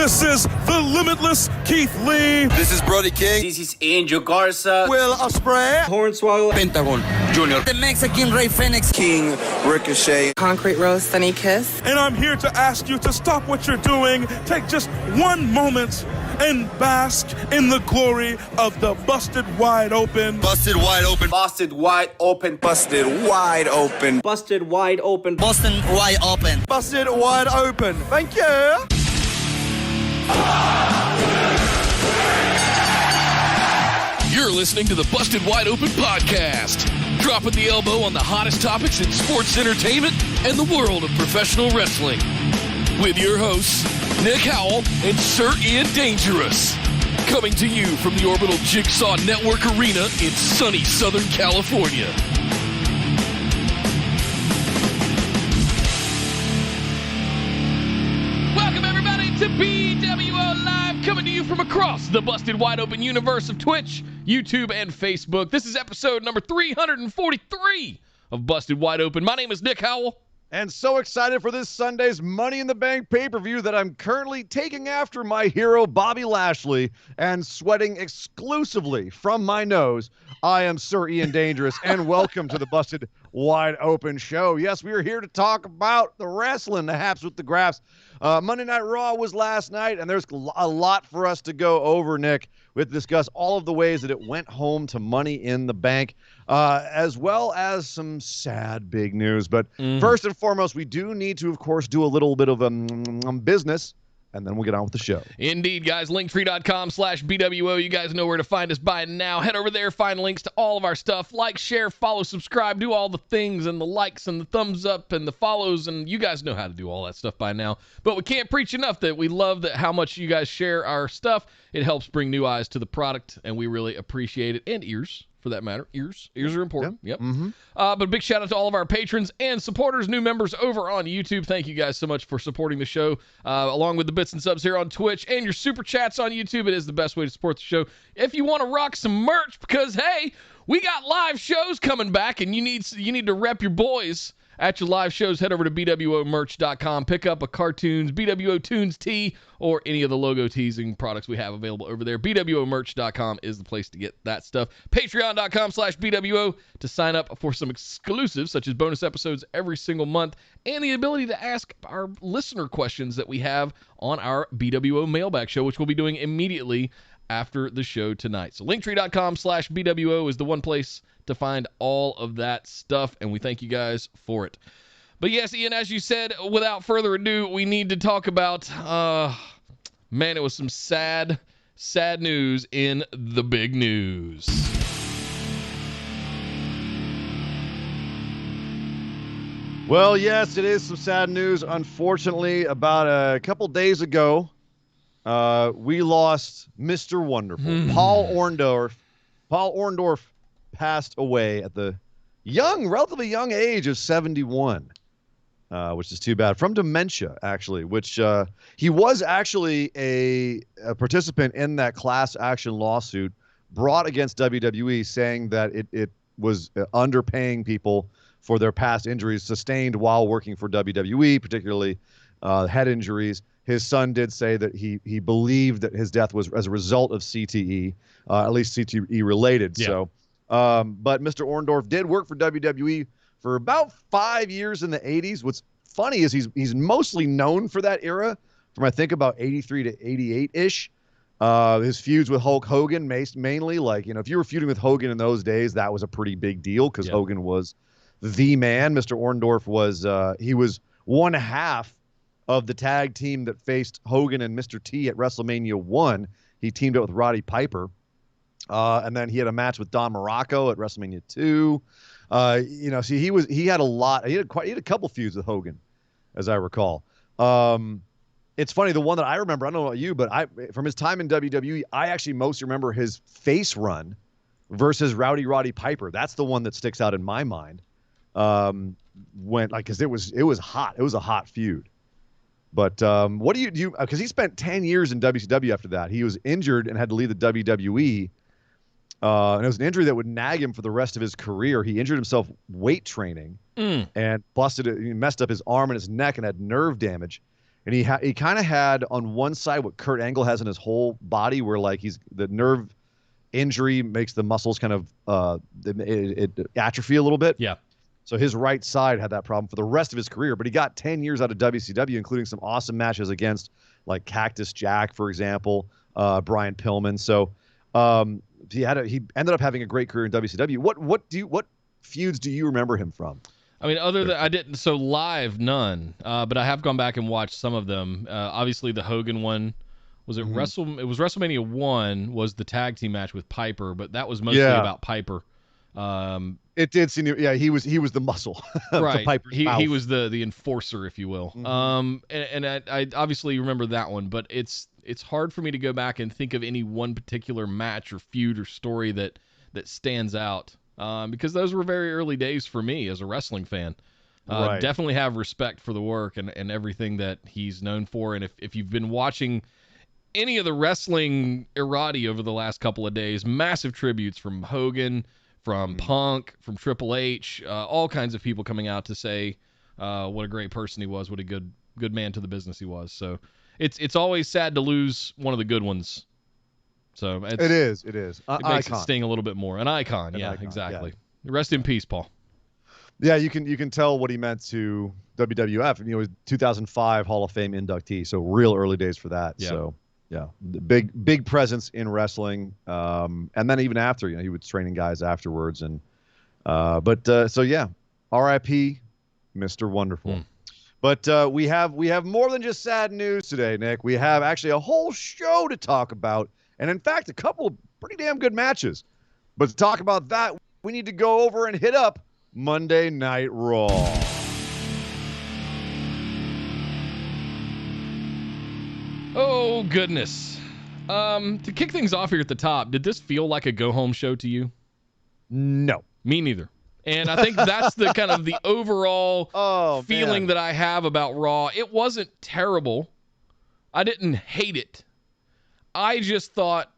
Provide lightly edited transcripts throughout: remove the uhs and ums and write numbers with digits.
This is the Limitless Keith Lee. This is Brody King. This is Angel Garza. Will Ospreay. Hornswoggle. Pentagon Jr. The Mexican Rey Fenix. King Ricochet. Concrete Rose, Sunny Kiss. And I'm here to ask you to stop what you're doing, take just one moment, and bask in the glory of the Busted Wide Open. Busted Wide Open. Busted Wide Open. Busted Wide Open. Busted Wide Open. Boston Wide Open. Busted Wide Open. Thank you. You're listening to the Busted Wide Open podcast, dropping the elbow on the hottest topics in sports entertainment and the world of professional wrestling. With your hosts, Nick Howell and Sir Ian Dangerous. Coming to you from the Orbital Jigsaw Network Arena in sunny Southern California. Welcome, everybody, to BWO Live, coming to you from across the Busted Wide Open universe of Twitch, YouTube, and Facebook. This is episode number 343 of Busted Wide Open. My name is Nick Howell. And so excited for this Sunday's Money in the Bank pay-per-view that I'm currently taking after my hero, Bobby Lashley, and sweating exclusively from my nose. I am Sir Ian Dangerous, and welcome to the Busted Wide Open show. Yes, we are here to talk about the wrestling, the haps with the graphs. Monday Night Raw was last night, and there's a lot for us to go over, Nick. We have to discuss all of the ways that it went home to Money in the Bank, as well as some sad big news. But first and foremost, we do need to, of course, do a little bit of business, and then we'll get on with the show. Indeed, guys. Linktree.com/BWO. You guys know where to find us by now. Head over there, find links to all of our stuff. Like, share, follow, subscribe, do all the things, and the likes and the thumbs up and the follows, and you guys know how to do all that stuff by now. But we can't preach enough that we love that how much you guys share our stuff. It helps bring new eyes to the product, and we really appreciate it. And ears, for that matter. Ears are important. Yep. But a big shout out to all of our patrons and supporters, new members over on YouTube. Thank you guys so much for supporting the show, along with the bits and subs here on Twitch and your super chats on YouTube. It is the best way to support the show. If you want to rock some merch, because hey, we got live shows coming back, and you need to rep your boys at your live shows. Head over to bwomerch.com. Pick up a Cartoons, BWO Tunes tee, or any of the logo teasing products we have available over there. bwomerch.com is the place to get that stuff. Patreon.com/BWO to sign up for some exclusives, such as bonus episodes every single month, and the ability to ask our listener questions that we have on our BWO mailbag show, which we'll be doing immediately after the show tonight. So linktree.com/BWO is the one place to find all of that stuff, and we thank you guys for it. But yes, Ian, as you said, without further ado, we need to talk about, man, it was some sad news in the big news. Well, yes, it is some sad news. Unfortunately, about a couple days ago, we lost Mr. Wonderful. Paul Orndorff. Paul Orndorff passed away at the relatively young age of 71, which is too bad. From dementia, actually, which he was actually a participant in that class action lawsuit brought against WWE, saying that it was underpaying people for their past injuries sustained while working for WWE, particularly head injuries. His son did say that he believed that his death was as a result of CTE, at least CTE related. Yeah. So, but Mr. Orndorff did work for WWE for about 5 years in the 80s. What's funny is he's mostly known for that era, from I think about 83 to 88-ish. His feuds with Hulk Hogan, mainly, like, if you were feuding with Hogan in those days, that was a pretty big deal because Hogan was the man. Mr. Orndorff was he was one half of the tag team that faced Hogan and Mr. T at WrestleMania 1. He teamed up with Roddy Piper. And then he had a match with Don Morocco at WrestleMania 2. He had a lot. He had a couple feuds with Hogan, as I recall. It's funny, the one that I remember, I don't know about you, but from his time in WWE, I actually most remember his face run versus Roddy Piper. That's the one that sticks out in my mind. Because it was hot. It was a hot feud. But what do you do? Because he spent 10 years in WCW after that. He was injured and had to leave the WWE. And it was an injury that would nag him for the rest of his career. He injured himself weight training and he messed up his arm and his neck and had nerve damage. And he kind of had on one side what Kurt Angle has in his whole body, where like the nerve injury makes the muscles kind of it atrophy a little bit. Yeah. So his right side had that problem for the rest of his career, but he got 10 years out of WCW, including some awesome matches against like Cactus Jack, for example, Brian Pillman. So he ended up having a great career in WCW. What feuds do you remember him from? I mean, other than I didn't, so live, none. But I have gone back and watched some of them. Obviously, the Hogan one was it It was WrestleMania 1 was the tag team match with Piper, but that was mostly about Piper. It did seem, he was the muscle, right? Piper's He was the enforcer, if you will. And I obviously remember that one, but it's hard for me to go back and think of any one particular match or feud or story that stands out. Because those were very early days for me as a wrestling fan. Right. Definitely have respect for the work and everything that he's known for. And if you've been watching any of the wrestling errata over the last couple of days, massive tributes from Hogan, from Punk, from Triple H, all kinds of people coming out to say what a great person he was, what a good man to the business he was. So it's always sad to lose one of the good ones. So it is. It makes icon. it sting a little bit more. An icon, exactly. Yeah. Rest in peace, Paul. Yeah, you can tell what he meant to WWF. He was 2005 Hall of Fame inductee, so real early days for that. Yeah. So yeah, big presence in wrestling. And then even after, he was training guys afterwards. And so yeah, R.I.P. Mr. Wonderful. But we have more than just sad news today, Nick. We have actually a whole show to talk about. And in fact, a couple of pretty damn good matches. But to talk about that, we need to go over and hit up Monday Night Raw. Oh, goodness. To kick things off here at the top, did this feel like a go-home show to you? No. Me neither. And I think that's the kind of the overall feeling that I have about Raw. It wasn't terrible. I didn't hate it. I just thought,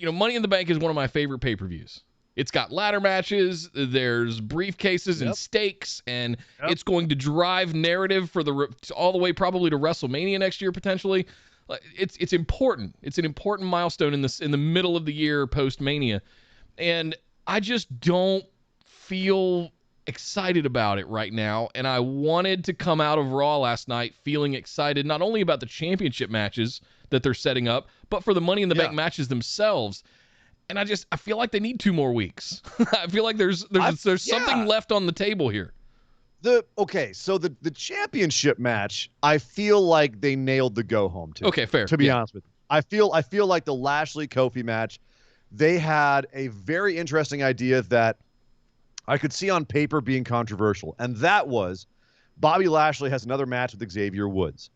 Money in the Bank is one of my favorite pay-per-views. It's got ladder matches, there's briefcases and stakes, and it's going to drive narrative for all the way probably to WrestleMania next year potentially. It's important. It's an important milestone in the middle of the year post-Mania, and I just don't feel excited about it right now. And I wanted to come out of Raw last night feeling excited not only about the championship matches that they're setting up, but for the Money in the Bank matches themselves. And I feel like they need 2 more weeks. I feel like there's something left on the table here. So the championship match, I feel like they nailed the go home to. Okay, fair. To be honest with you, I feel like the Lashley Kofi match, they had a very interesting idea that I could see on paper being controversial, and that was Bobby Lashley has another match with Xavier Woods.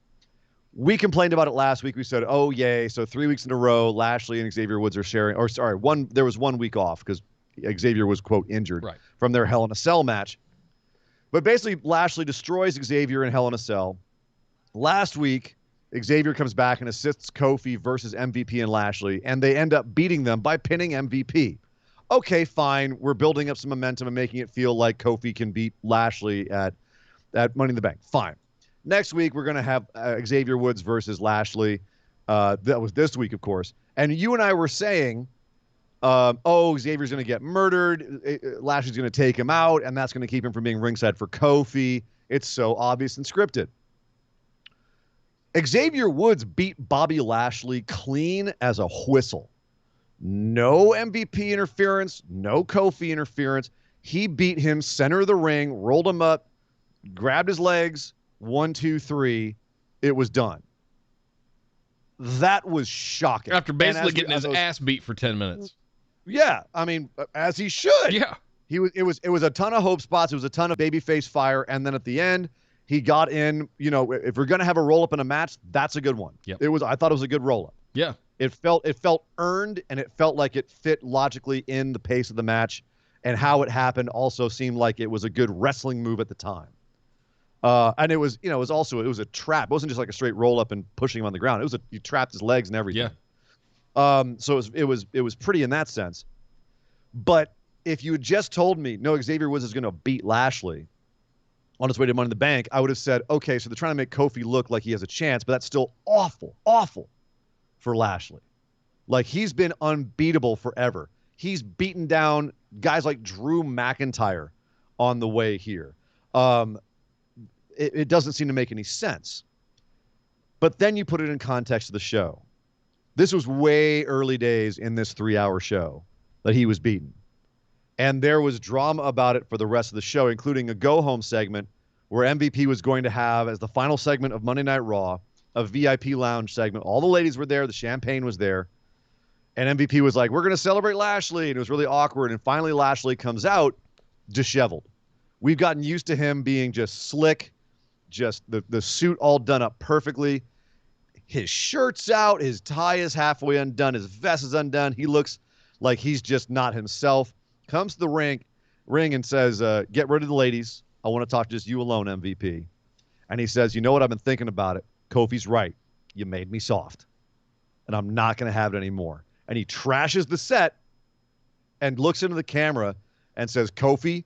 We complained about it last week. We said, oh, yay. So 3 weeks in a row, Lashley and Xavier Woods are sharing, there was 1 week off because Xavier was, quote, injured from their Hell in a Cell match. But basically, Lashley destroys Xavier in Hell in a Cell. Last week, Xavier comes back and assists Kofi versus MVP and Lashley, and they end up beating them by pinning MVP. Okay, fine. We're building up some momentum and making it feel like Kofi can beat Lashley at Money in the Bank. Fine. Next week, we're going to have Xavier Woods versus Lashley. That was this week, of course. And you and I were saying, Xavier's going to get murdered. Lashley's going to take him out, and that's going to keep him from being ringside for Kofi. It's so obvious and scripted. Xavier Woods beat Bobby Lashley clean as a whistle. No MVP interference, no Kofi interference. He beat him center of the ring, rolled him up, grabbed his legs, 1, 2, 3. It was done. That was shocking. After basically getting his ass beat for 10 minutes. Yeah, I mean, as he should. Yeah. It was a ton of hope spots. It was a ton of babyface fire, and then at the end, he got in. If we're gonna have a roll up in a match, that's a good one. Yep. I thought it was a good roll up. Yeah. It felt earned, and it felt like it fit logically in the pace of the match, and how it happened also seemed like it was a good wrestling move at the time. And it was a trap. It wasn't just like a straight roll up and pushing him on the ground. You trapped his legs and everything. Yeah. So it was pretty in that sense. But if you had just told me, no, Xavier Woods is going to beat Lashley, on his way to Money in the Bank, I would have said, okay, so they're trying to make Kofi look like he has a chance, but that's still awful, awful for Lashley. Like, he's been unbeatable forever. He's beaten down guys like Drew McIntyre on the way here. It doesn't seem to make any sense. But then you put it in context of the show. This was way early days in this 3-hour show that he was beaten. And there was drama about it for the rest of the show, including a go-home segment where MVP was going to have, as the final segment of Monday Night Raw, a VIP lounge segment. All the ladies were there. The champagne was there. And MVP was like, we're going to celebrate Lashley. And it was really awkward. And finally, Lashley comes out disheveled. We've gotten used to him being just slick, just the suit all done up perfectly. His shirt's out. His tie is halfway undone. His vest is undone. He looks like he's just not himself. Comes to the ring and says, get rid of the ladies. I want to talk to just you alone, MVP. And he says, you know what? I've been thinking about it. Kofi's right. You made me soft. And I'm not going to have it anymore. And he trashes the set and looks into the camera and says, Kofi,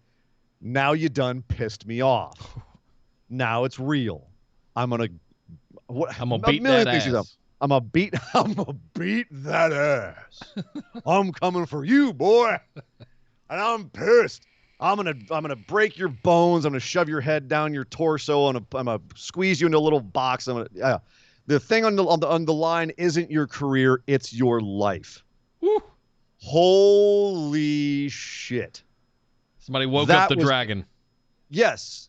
now you done pissed me off. Now it's real. I'm going to beat that ass. I'm gonna beat that ass. I'm coming for you, boy. And I'm pissed. I'm gonna break your bones. I'm gonna shove your head down your torso. I'm gonna squeeze you into a little box. The thing on the line isn't your career, it's your life. Woo. Holy shit. Somebody woke up the dragon. Yes.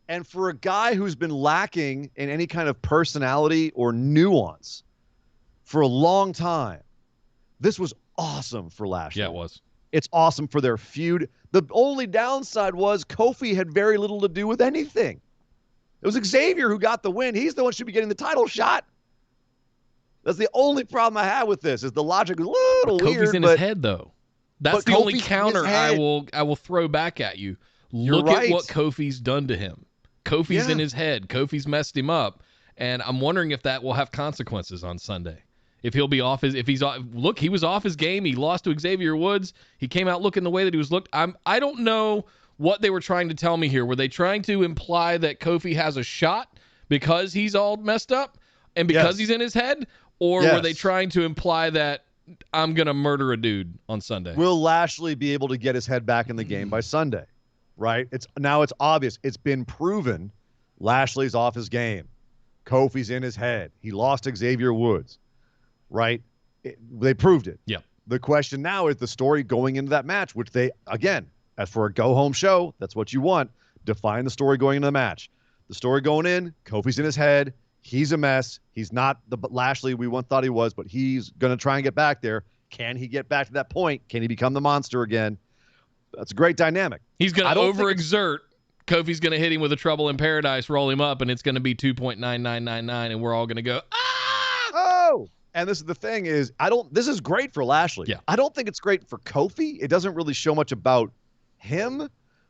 And for a guy who's been lacking in any kind of personality or nuance for a long time, this was awesome for Lashley. Yeah, it was. It's awesome for their feud. The only downside was Kofi had very little to do with anything. It was Xavier who got the win. He's the one who should be getting the title shot. That's the only problem I have with this, is the logic is a little weird. Kofi's in his head, though. That's the only Kofi's counter I will throw back at you. Look at what Kofi's done to him. Kofi's in his head. Kofi's messed him up, and I'm wondering if that will have consequences on Sunday. If he'll be off he was off his game. He lost to Xavier Woods. He came out looking the way that he was looked. I don't know what they were trying to tell me here. Were they trying to imply that Kofi has a shot because he's all messed up and because he's in his head, or were they trying to imply that I'm gonna murder a dude on Sunday? Will Lashley be able to get his head back in the game by Sunday? Right? It's obvious. It's been proven Lashley's off his game. Kofi's in his head. He lost to Xavier Woods. Right? They proved it. Yeah. The question now is the story going into that match, which they, again, as for a go-home show, that's what you want. Define the story going into the match. The story going in, Kofi's in his head. He's a mess. He's not the Lashley we once thought he was, but he's going to try and get back there. Can he get back to that point? Can he become the monster again? That's a great dynamic. He's going to overexert. Kofi's going to hit him with a Trouble in Paradise, roll him up, and it's going to be 2.9999, and we're all going to go, ah! Oh! And this is the thing is, this is great for Lashley. Yeah. I don't think it's great for Kofi. It doesn't really show much about him,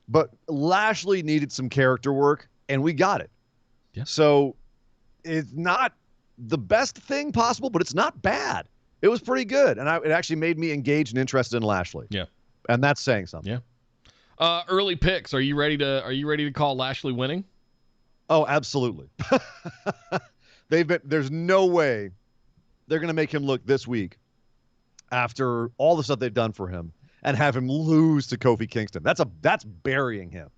but Lashley needed some character work, and we got it. Yeah. So it's not the best thing possible, but it's not bad. It was pretty good, and it actually made me engaged and interested in Lashley. Yeah. And that's saying something. Yeah. Early picks. Are you ready to call Lashley winning? Oh, absolutely. There's no way they're going to make him look this week after all the stuff they've done for him and have him lose to Kofi Kingston. That's burying him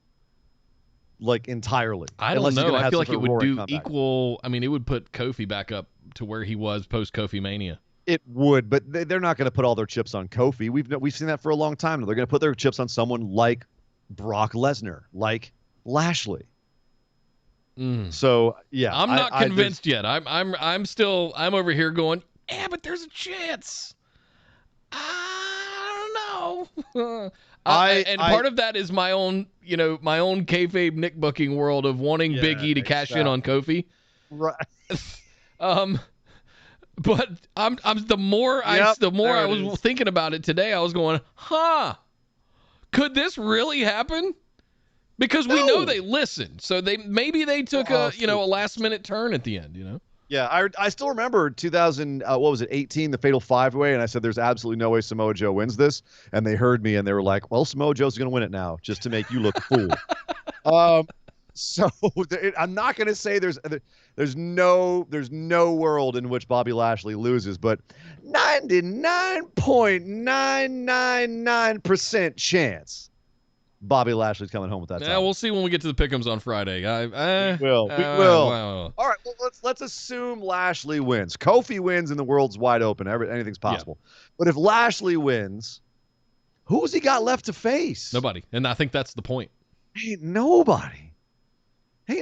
like entirely. I don't know. I feel like it would do equal. I mean, it would put Kofi back up to where he was post Kofi Mania. It would, but they're not going to put all their chips on Kofi. We've seen that for a long time. They're going to put their chips on someone like Brock Lesnar, like Lashley. So yeah, I'm not convinced yet. I'm still over here going, yeah, but there's a chance. I don't know. Part of that is my own kayfabe Nick booking world of wanting Big E to cash in on Kofi. Right. But the more I was thinking about it today, I was going, could this really happen? Because we know they listen, so maybe they took a last minute turn at the end, Yeah, I still remember 2018, the Fatal 5-Way, and I said there's absolutely no way Samoa Joe wins this, and they heard me and they were like, well, Samoa Joe's going to win it now just to make you look a fool. So I'm not going to say there's no world in which Bobby Lashley loses, but 99.999% chance Bobby Lashley's coming home with that. Yeah, we'll see when we get to the pick'ems on Friday. We will. Wow. All right, well, let's assume Lashley wins. Kofi wins, and the world's wide open. Anything's possible. Yeah. But if Lashley wins, who's he got left to face? Nobody, and I think that's the point. Ain't nobody. They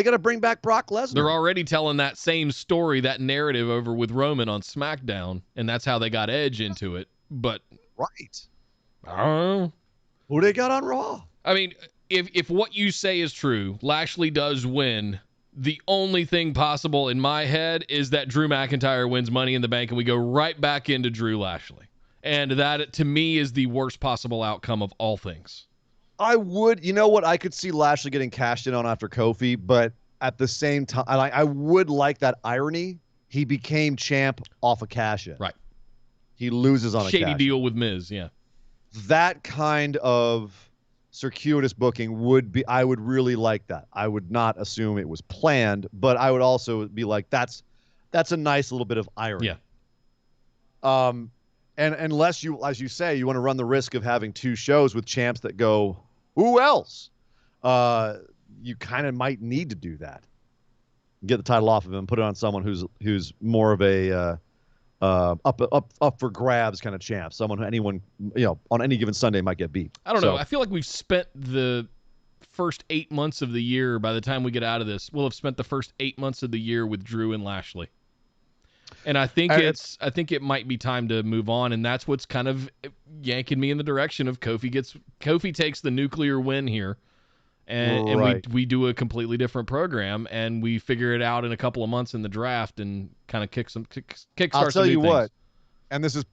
got to bring back Brock Lesnar. They're already telling that same story, that narrative over with Roman on SmackDown, and that's how they got Edge into it. But right, I don't know. Who they got on Raw? I mean, if what you say is true, Lashley does win. The only thing possible in my head is that Drew McIntyre wins Money in the Bank, and we go right back into Drew Lashley, and that to me is the worst possible outcome of all things. I could see Lashley getting cashed in on after Kofi, but at the same time, I would like that irony. He became champ off a cash-in. Right. He loses on a shady deal with Miz, yeah. That kind of circuitous booking I would really like that. I would not assume it was planned, but I would also be like, that's a nice little bit of irony. Yeah. And unless you, as you say, you want to run the risk of having two shows with champs that go, who else? You kind of might need to do that. Get the title off of him, put it on someone who's more of a up for grabs kind of champ. Someone who anyone, on any given Sunday might get beat. I don't know. I feel like we've spent the first 8 months of the year. By the time we get out of this, we'll have spent the first 8 months of the year with Drew and Lashley. And I think it might be time to move on, and that's what's kind of yanking me in the direction of Kofi takes the nuclear win here, and we do a completely different program, and we figure it out in a couple of months in the draft and kind of kickstart. I'll tell you what, things. And this is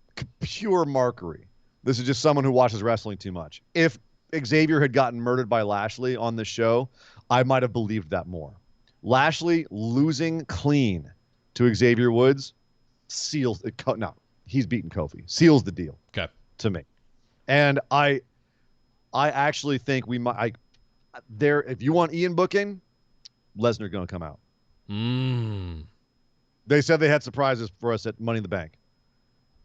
pure markery. This is just someone who watches wrestling too much. If Xavier had gotten murdered by Lashley on this show, I might have believed that more. Lashley losing clean to Xavier Woods seals it. No, he's beaten Kofi. Seals the deal. Okay. To me. And I actually think we might if you want Ian booking, Lesnar going to come out. They said they had surprises for us at Money in the Bank.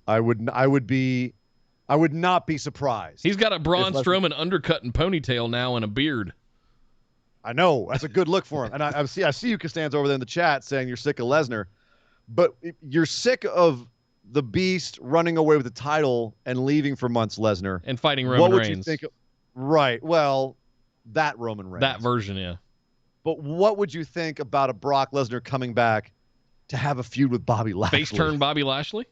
I would not be surprised. He's got a Braun Strowman undercut and ponytail now and a beard. I know. That's a good look for him. And I see you, Costanza, over there in the chat saying you're sick of Lesnar. But you're sick of the Beast running away with the title and leaving for months, Lesnar. And fighting Roman Reigns. What would you think? Right. Well, that Roman Reigns. That version, yeah. But what would you think about a Brock Lesnar coming back to have a feud with Bobby Lashley? Face turn Bobby Lashley?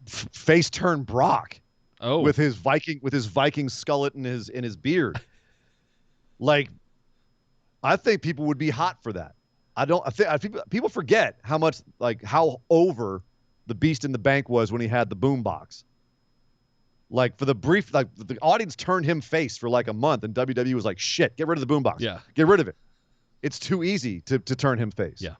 Face turn Brock. Oh. With his Viking skullet in his beard. Like, I think people would be hot for that. I think people forget how over the Beast in the Bank was when he had the boombox. Like for the brief, the audience turned him face for like a month, and WWE was like, "Shit, get rid of the boombox. Yeah, get rid of it. It's too easy to turn him face." Yeah,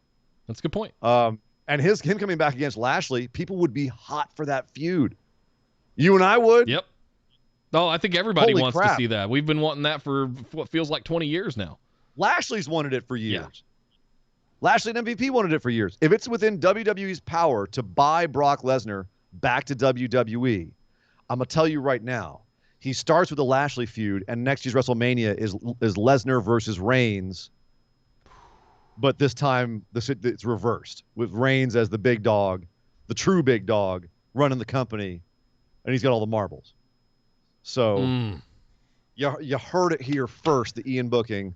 that's a good point. And him coming back against Lashley, people would be hot for that feud. You and I would. Yep. Oh, I think everybody Holy wants crap. to see that. We've been wanting that for what feels like 20 years now. Lashley's wanted it for years. Yeah. Lashley and MVP wanted it for years. If it's within WWE's power to buy Brock Lesnar back to WWE, I'm going to tell you right now, he starts with the Lashley feud, and next year's WrestleMania is Lesnar versus Reigns. But this time, it's reversed, with Reigns as the big dog, the true big dog, running the company, and he's got all the marbles. So you heard it here first, the Ian booking.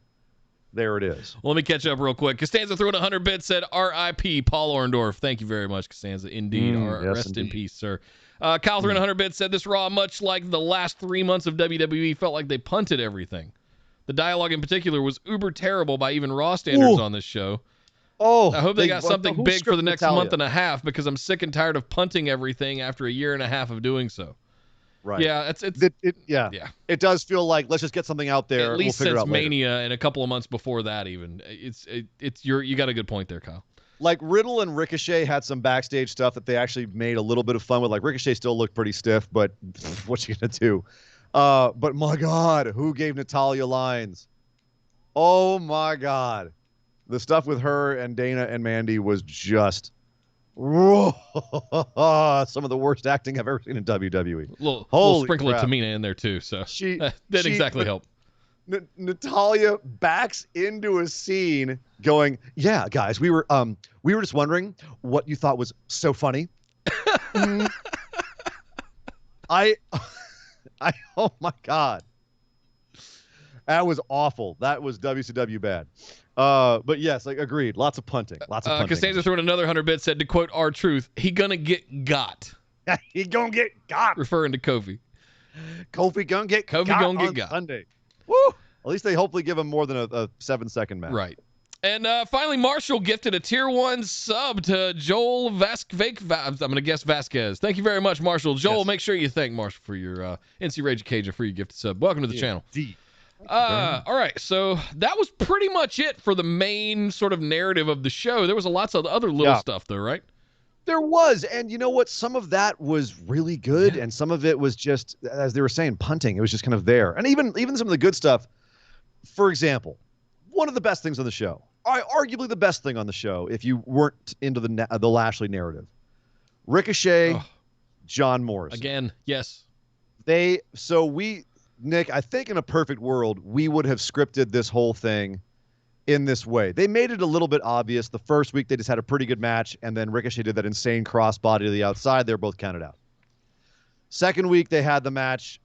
There it is. Well, let me catch up real quick. Costanza threw in 100 bits, said R.I.P. Paul Orndorff. Thank you very much, Costanza. Indeed. Rest in peace, sir. Kyle threw in 100 bits, said this Raw, much like the last 3 months of WWE, felt like they punted everything. The dialogue in particular was uber terrible by even Raw standards on this show. Oh, I hope they got something big for the next month and a half, because I'm sick and tired of punting everything after a year and a half of doing so. Right. Yeah, It does feel like let's just get something out there. At least we'll figure since it out later. Mania and a couple of months before that, even you got a good point there, Kyle. Like Riddle and Ricochet had some backstage stuff that they actually made a little bit of fun with. Like Ricochet still looked pretty stiff, but what you gonna do? But my God, who gave Natalya lines? Oh my God. The stuff with her and Dana and Mandy was just some of the worst acting I've ever seen in WWE. Little sprinkle crap. of Tamina in there too, so She didn't exactly help. Natalia backs into a scene going, yeah, guys, we were just wondering what you thought was so funny. Oh my God. That was awful. That was WCW bad. But yes, like agreed. Lots of punting. Costanza throwing another 100 bits said, to quote R-Truth, he gonna get got. He gonna get got. Referring to Kofi. Kofi gonna get got. Sunday. Woo! At least they hopefully give him more than a 7-second match. Right. And finally, Marshall gifted a tier 1 sub to Joel I'm going to guess Vasquez. Thank you very much, Marshall. Joel, make sure you thank Marshall for your NC Rage Cage for your gifted sub. Welcome to the channel. All right, so that was pretty much it for the main sort of narrative of the show. There was lots of other little stuff, though, right? There was, and you know what? Some of that was really good, and some of it was just, as they were saying, punting. It was just kind of there. And even some of the good stuff, for example, one of the best things on the show, arguably the best thing on the show, if you weren't into the Lashley narrative, Ricochet, John Morrison. Again, yes. Nick, I think in a perfect world, we would have scripted this whole thing in this way. They made it a little bit obvious. The first week, they just had a pretty good match, and then Ricochet did that insane crossbody to the outside. They were both counted out. Second week, they had the match.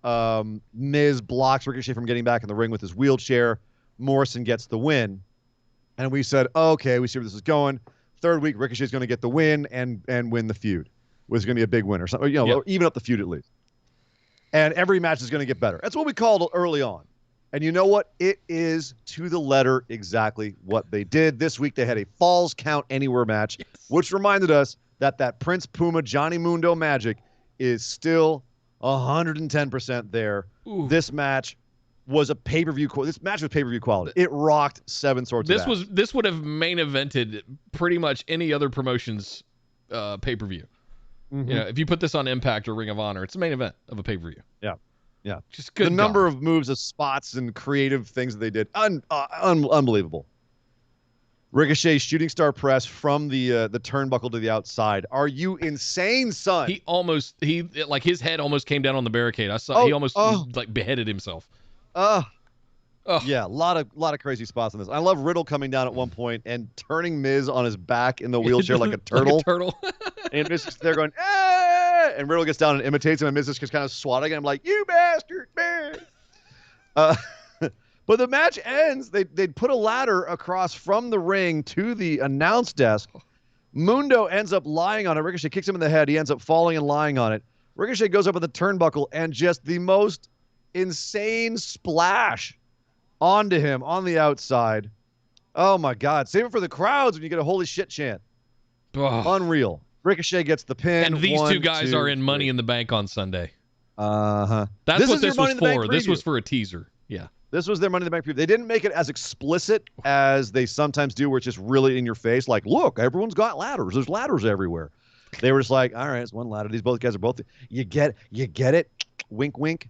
Miz blocks Ricochet from getting back in the ring with his wheelchair. Morrison gets the win. And we said, okay, we see where this is going. Third week, Ricochet's going to get the win and win the feud. Was going to be a big win or something. Or even up the feud at least. And every match is going to get better. That's what we called early on. And you know what? It is to the letter exactly what they did. This week they had a Falls Count Anywhere match, which reminded us that Prince Puma Johnny Mundo magic is still 110% there. Ooh. This match was a pay-per-view. This match was pay-per-view quality. It rocked 7 sorts of ass. This would have main evented pretty much any other promotion's pay-per-view. Mm-hmm. You know, if you put this on Impact or Ring of Honor, it's the main event of a pay-per-view. Yeah. Just good. The number of moves, of spots, and creative things that they did, unbelievable. Ricochet shooting star press from the turnbuckle to the outside. Are you insane, son? His head almost came down on the barricade. I saw he almost beheaded himself. Yeah, a lot of crazy spots on this. I love Riddle coming down at one point and turning Miz on his back in the wheelchair like a turtle. And Miz is there going, ah! And Riddle gets down and imitates him, and Miz is just kind of swatting him like, you bastard, man. But the match ends. They'd put a ladder across from the ring to the announce desk. Mundo ends up lying on it. Ricochet kicks him in the head. He ends up falling and lying on it. Ricochet goes up with the turnbuckle and just the most insane splash onto him on the outside. Oh my God. Save it for the crowds when you get a holy shit chant. Unreal. Ricochet gets the pin. And these two guys are in Money in the Bank on Sunday. Uh-huh. That's what this was for. This was for a teaser. Yeah. This was their Money in the Bank preview. They didn't make it as explicit as they sometimes do, where it's just really in your face. Like, look, everyone's got ladders. There's ladders everywhere. They were just like, all right, it's one ladder. These both guys are both. You get it. Wink, wink.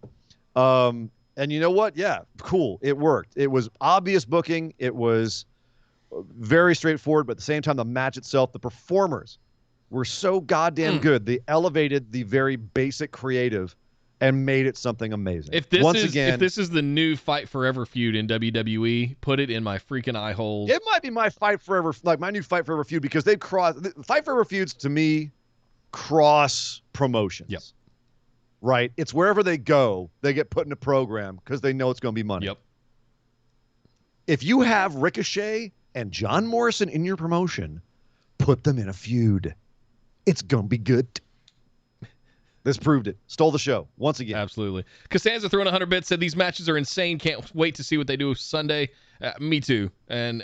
And you know what? Yeah, cool. It worked. It was obvious booking. It was very straightforward, but at the same time, the match itself, the performers were so goddamn good. They elevated the very basic creative and made it something amazing. If this is the new Fight Forever feud in WWE, put it in my freaking eye holes. It might be my Fight Forever, like my new Fight Forever feud, because they Fight Forever feuds to me cross promotions. Yep. Right? It's wherever they go, they get put in a program because they know it's going to be money. Yep. If you have Ricochet and John Morrison in your promotion, put them in a feud. It's going to be good. This proved it. Stole the show once again. Absolutely. Costanza throwing 100 bits, said these matches are insane. Can't wait to see what they do Sunday. Me too. And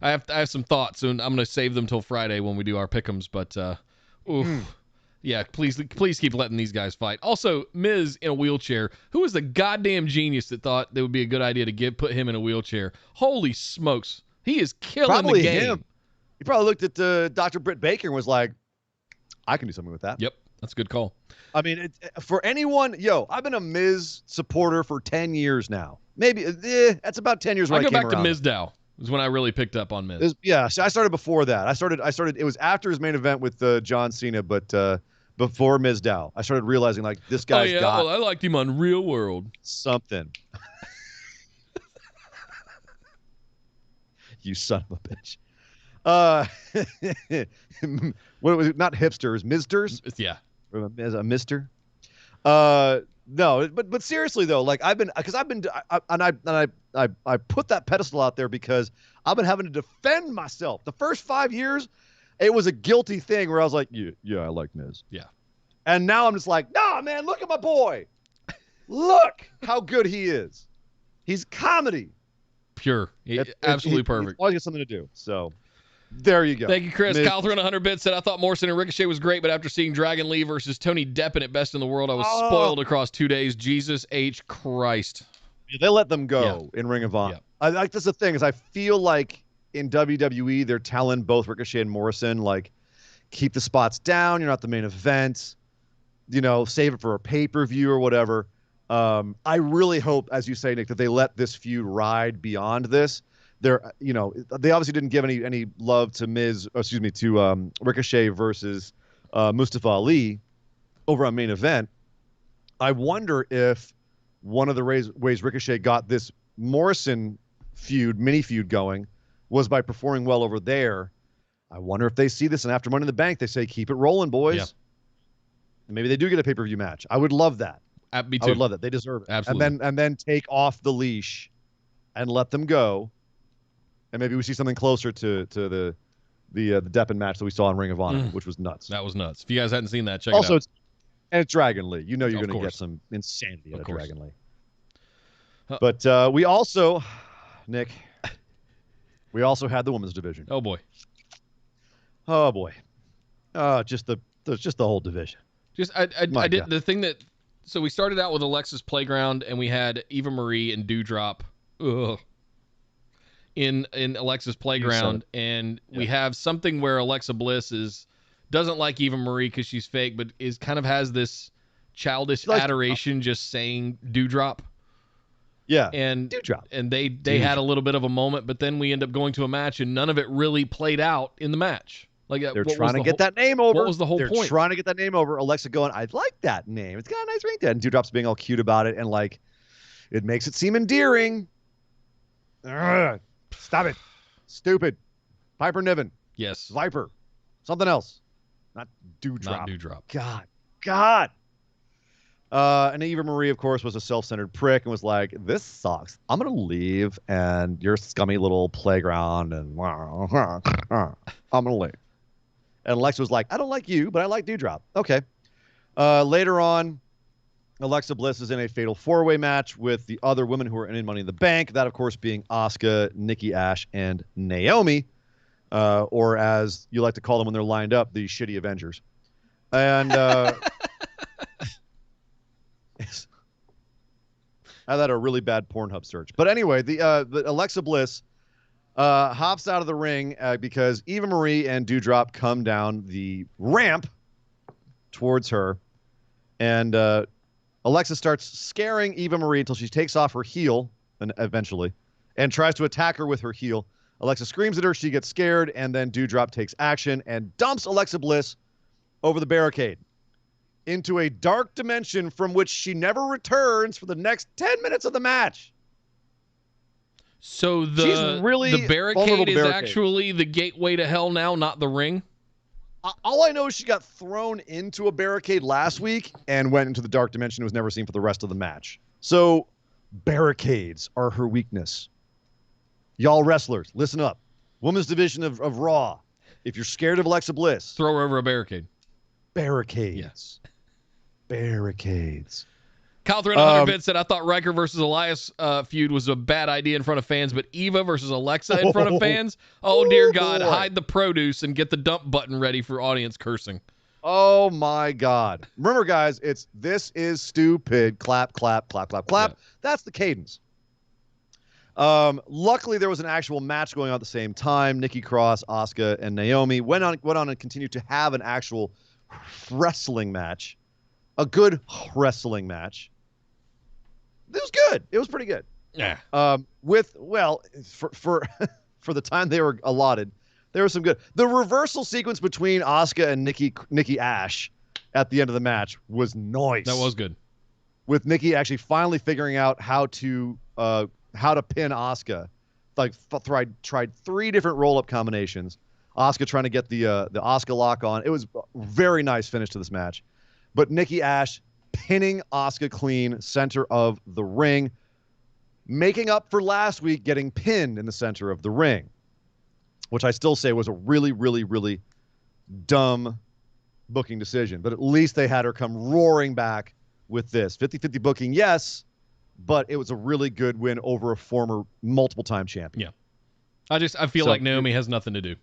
I have some thoughts, and I'm going to save them till Friday when we do our pick'ems. But yeah, please keep letting these guys fight. Also, Miz in a wheelchair. Who was the goddamn genius that thought it would be a good idea to put him in a wheelchair? Holy smokes, he is killing the game. Him. He probably looked at Dr. Britt Baker and was like, I can do something with that. Yep. That's a good call. I mean, for anyone, I've been a Miz supporter for 10 years now. Maybe that's about 10 years. I when go came back to around. Miz Dow is when I really picked up on Miz. Yeah, so I started before that. I started. It was after his main event with John Cena, but before Miz Dow, I started realizing like this guy's got well, I liked him on Real World. something. You son of a bitch. What was it? Not hipsters, misters. Yeah. As a mister. No, but seriously though, like I put that pedestal out there because I've been having to defend myself. The first 5 years, it was a guilty thing where I was like, yeah, I like Miz. Yeah. And now I'm just like, nah, man, look at my boy. Look how good he is. He's comedy. Pure. Absolutely perfect. He's always got something to do. So there you go. Thank you, Chris. Miz. Kyle throwing 100 bits said, I thought Morrison and Ricochet was great, but after seeing Dragon Lee versus Tony Deppen at Best in the World, I was spoiled across 2 days. Jesus H. Christ. Yeah, they let them go in Ring of Honor. Yeah. That's the thing is I feel like in WWE they're telling both Ricochet and Morrison like keep the spots down. You're not the main event. Save it for a pay-per-view or whatever. I really hope, as you say, Nick, that they let this feud ride beyond this. They obviously didn't give any love to Ricochet versus Mustafa Ali over on main event. I wonder if one of the ways Ricochet got this Morrison mini feud going was by performing well over there. I wonder if they see this and after Money in the Bank, they say, keep it rolling, boys. Yeah. And maybe they do get a pay-per-view match. I would love that. Me too. I would love that. They deserve it. Absolutely. And then take off the leash and let them go. And maybe we see something closer to the Deppen match that we saw in Ring of Honor, which was nuts. That was nuts. If you guys hadn't seen that, check it out. It's Dragon Lee. You're going to get some insanity out of Dragon Lee. But we also, Nick, we also had the women's division. Oh boy. Just the whole division. I did the thing that. So we started out with Alexa's Playground, and we had Eva Marie and Dewdrop in Alexa's Playground, and we have something where Alexa Bliss doesn't like Eva Marie because she's fake, but has this childish adoration just saying Dewdrop. Yeah, and Dewdrop. And they had a little bit of a moment, but then we end up going to a match, and none of it really played out in the match. Like they're trying to get that name over. What was the whole point? They're trying to get that name over. Alexa going, I like that name. It's got a nice ring to it. And Dewdrop's being all cute about it, and like, it makes it seem endearing. Ugh, stop it. Stupid. Piper Niven. Yes. Viper. Something else. Not Dewdrop. Not Dewdrop. God. And Eva Marie, of course, was a self-centered prick and was like, this sucks. I'm going to leave, and your scummy little playground, and I'm going to leave. And Alexa was like, I don't like you, but I like Dewdrop. Okay. Later on, Alexa Bliss is in a fatal four-way match with the other women who are in Money in the Bank. That, of course, being Asuka, Nikki Ash, and Naomi, or as you like to call them when they're lined up, the shitty Avengers. And I had a really bad Pornhub search. But anyway, the Alexa Bliss hops out of the ring because Eva Marie and Dewdrop come down the ramp towards her. And Alexa starts scaring Eva Marie until she takes off her heel, and eventually, and tries to attack her with her heel. Alexa screams at her. She gets scared, and then Dewdrop takes action and dumps Alexa Bliss over the barricade into a dark dimension from which she never returns for the next 10 minutes of the match. So the barricade is actually the gateway to hell now, not the ring? All I know is she got thrown into a barricade last week and went into the dark dimension and was never seen for the rest of the match. So barricades are her weakness. Y'all wrestlers, listen up. Women's division of Raw. If you're scared of Alexa Bliss, throw her over a barricade. Barricades. Yes. Barricades. Kyle 300 bit said, I thought Riker versus Elias feud was a bad idea in front of fans, but Eva versus Alexa in front of fans? Oh, dear God. Boy. Hide the produce and get the dump button ready for audience cursing. Oh, my God. Remember, guys, it's this is stupid. Clap, clap, clap, clap, clap. Yeah. That's the cadence. Luckily, there was an actual match going on at the same time. Nikki Cross, Asuka, and Naomi went on and continued to have an actual wrestling match. A good wrestling match. It was good. It was pretty good. Yeah. For for the time they were allotted, there was some good. The reversal sequence between Asuka and Nikki Ash at the end of the match was nice. That was good. With Nikki actually finally figuring out how to pin Asuka. Like tried 3 different roll-up combinations. Asuka trying to get the Asuka lock on. It was a very nice finish to this match. But Nikki Ash pinning Asuka clean center of the ring, making up for last week getting pinned in the center of the ring, which I still say was a really, really, really dumb booking decision. But at least they had her come roaring back with this. 50-50 booking, yes, but it was a really good win over a former multiple-time champion. Yeah. I feel like Naomi has nothing to do.